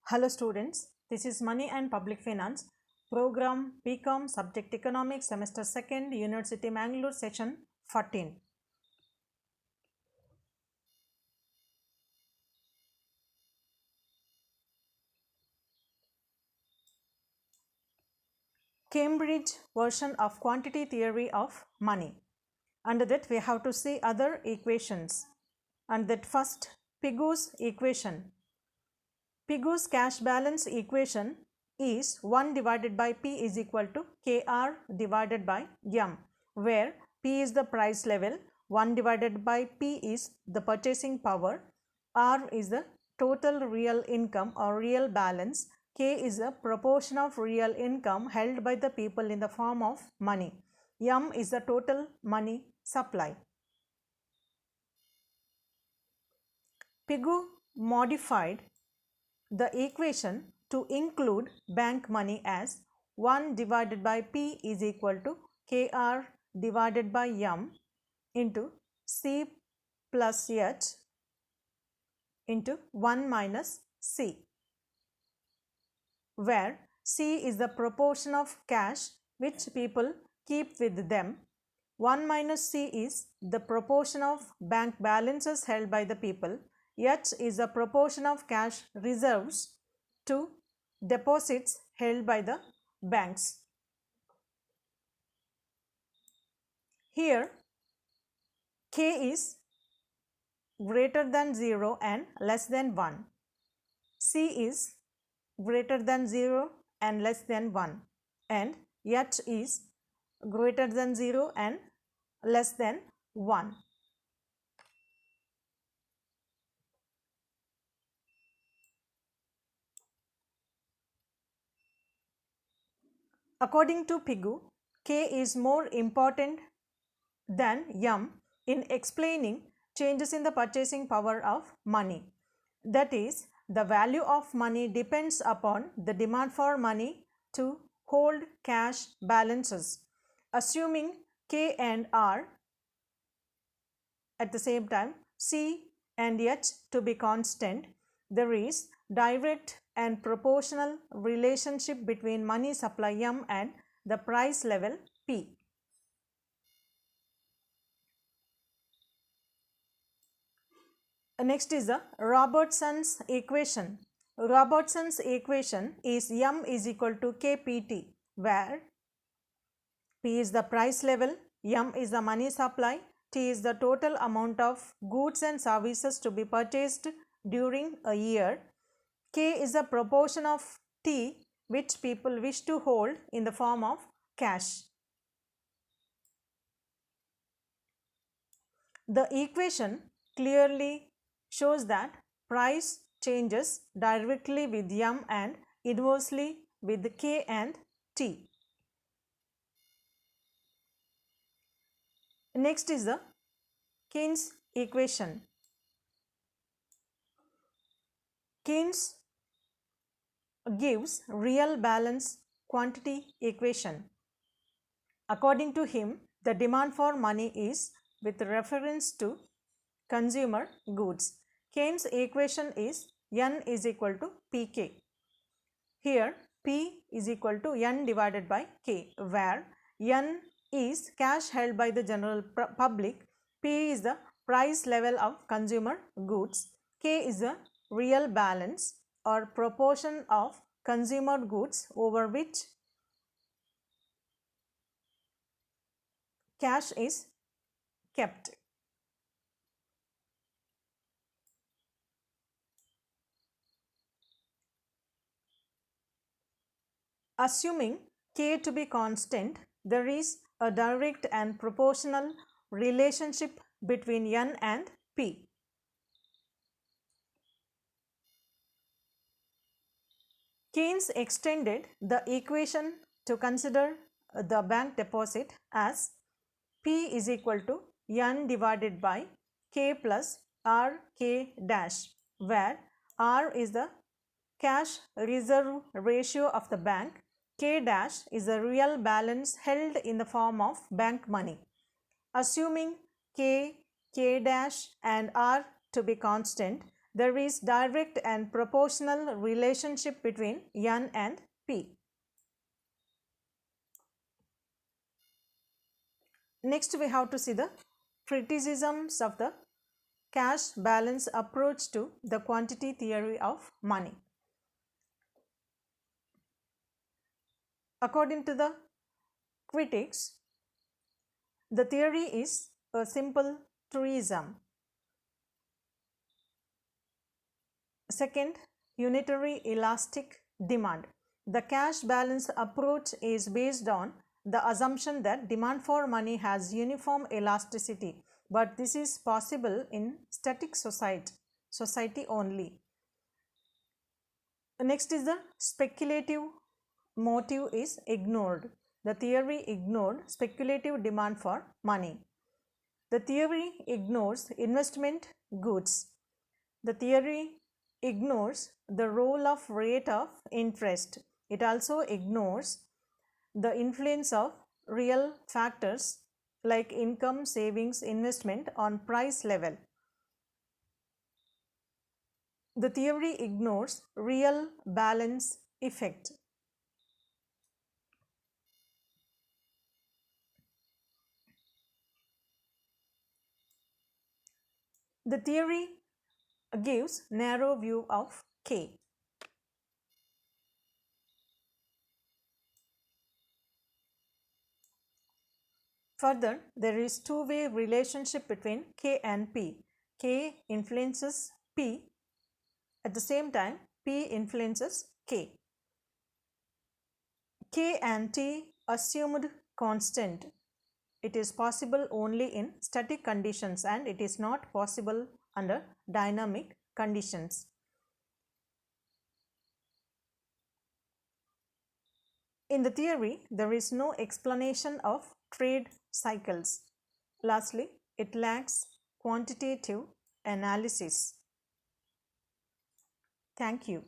Hello students, this is Money and Public Finance, program BCom subject Economics, semester 2nd, University Mangalore, session 14. Cambridge version of quantity theory of money. Under that we have to see other equations. And that first, Pigous equation. Pigous cash balance equation is 1 divided by P is equal to KR divided by M, where P is the price level, 1 divided by P is the purchasing power, R is the total real income or real balance, K is the proportion of real income held by the people in the form of money, M is the total money supply. Pigou modified the equation to include bank money as 1 divided by P is equal to KR divided by M into C plus H into 1 minus C, where C is the proportion of cash which people keep with them. 1 minus C is the proportion of bank balances held by the people. H is the proportion of cash reserves to deposits held by the banks. Here K is greater than 0 and less than 1. C is greater than 0 and less than 1, and H is greater than 0 and less than 1. According to Pigou, K is more important than M in explaining changes in the purchasing power of money. That is, the value of money depends upon the demand for money to hold cash balances. Assuming K and R at the same time, C and H to be constant, there is direct and proportional relationship between money supply M and the price level P. Next is the Robertsons equation. Robertsons equation is M is equal to KPT, where P is the price level, M is the money supply, T is the total amount of goods and services to be purchased during a year, K is the proportion of T which people wish to hold in the form of cash. The equation clearly shows that price changes directly with M and inversely with K and T. Next is the Keynes equation. Keynes gives real balance quantity equation. According to him, the demand for money is with reference to consumer goods. Keynes equation is N is equal to Pk. Here P is equal to N divided by K, where N is cash held by the general public, P is the price level of consumer goods, K is the real balance or proportion of consumer goods over which cash is kept. Assuming K to be constant, there is a direct and proportional relationship between N and P. Keynes extended the equation to consider the bank deposit as P is equal to N divided by K plus R K dash, where R is the cash reserve ratio of the bank, K dash is the real balance held in the form of bank money. Assuming K, K dash and R to be constant, there is direct and proportional relationship between N and P. Next, we have to see the criticisms of the cash balance approach to the quantity theory of money. According to the critics, the theory is a simple truism. Second, unitary elastic demand. The cash balance approach is based on the assumption that demand for money has uniform elasticity, but this is possible in static society only. Next is the speculative motive is ignored. The theory ignored speculative demand for money. The theory ignores investment goods. The theory ignores the role of rate of interest. It also ignores the influence of real factors like income, savings, investment on price level. The theory ignores real balance effect. The theory gives narrow view of K. Further, there is two-way relationship between K and P. K influences P. At the same time, P influences K. K and T assumed constant. It is possible only in static conditions and it is not possible under dynamic conditions. In the theory, there is no explanation of trade cycles. Lastly, it lacks quantitative analysis. Thank you.